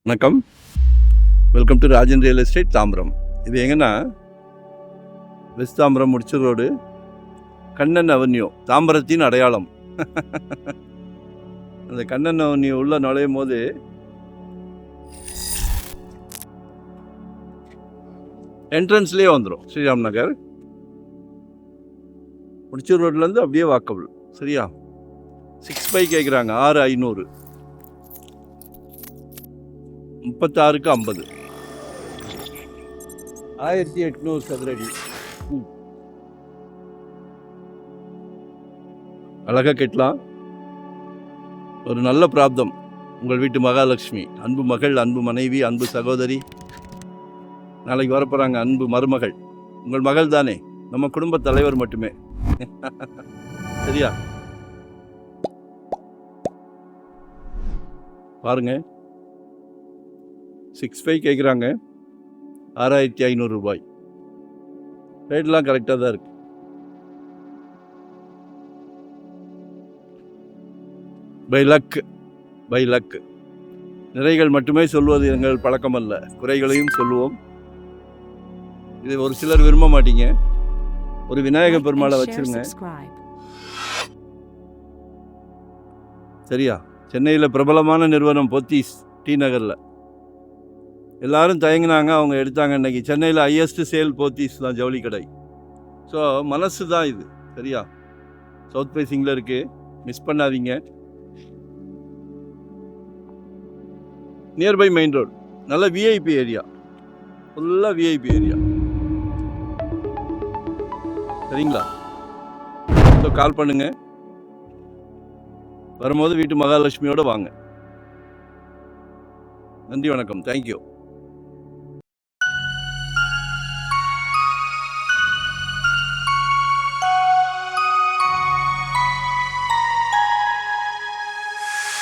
வணக்கம், welcome to Rajan real estate Tambaram. இது எங்கன்னா west Tambaram Mudichur road, Kannan avenue, தாம்பரத்தின் அடையாளம். அந்த கண்ணன் அவென்யூ உள்ள நுழையும் போது என்ட்ரன்ஸ்லேயே வந்துடும் ஸ்ரீராம் நகர். முடிச்சூர் ரோட்லேருந்து அப்படியே வாக்கபிள். சரியா? 6 கேட்குறாங்க, 6,500, 36க்கு 50, 1800 சதுரடி. அழகாக கட்டலாம். ஒரு நல்ல பிராப்தம். உங்கள் வீட்டு மகாலட்சுமி, அன்பு மகள், அன்பு மனைவி, அன்பு சகோதரி, நாளைக்கு வரப்போகிறாங்க அன்பு மருமகள். உங்கள் மகள் தானே, நம்ம குடும்ப தலைவர் மட்டுமே. சரியா? பாருங்க, 6,5 கேட்குறாங்க, 6,500 ரூபாய். ரேட்லாம் கரெக்டாக தான் இருக்கு. By luck. நிறைகள் மட்டுமே சொல்வது எங்கள் பழக்கமல்ல, குறைகளையும் சொல்லுவோம். இது ஒரு சிலர் விரும்ப மாட்டீங்க. ஒரு விநாயக பெருமாளை வச்சிருங்க. சரியா? சென்னையில் பிரபலமான நிறுவனம் போத்தீஸ், டி நகரில். எல்லாரும் தயங்கினாங்க, அவங்க எடுத்தாங்க. இன்னைக்கு சென்னையில் ஹையஸ்ட் சேல் போத்தீஸ் தான், ஜவுளி கடை. ஸோ மனசு தான் இது. சரியா? சவுத் ஃபேசிங்கில் இருக்குது, மிஸ் பண்ணாதீங்க. நியர்பை மெயின் ரோடு, நல்ல விஐபி ஏரியா, ஃபுல்லாக விஐபி ஏரியா. சரிங்களா? ஸோ கால் பண்ணுங்க. வரும்போது வீட்டு மகாலட்சுமியோடு வாங்க. நன்றி, வணக்கம், தேங்க்யூ.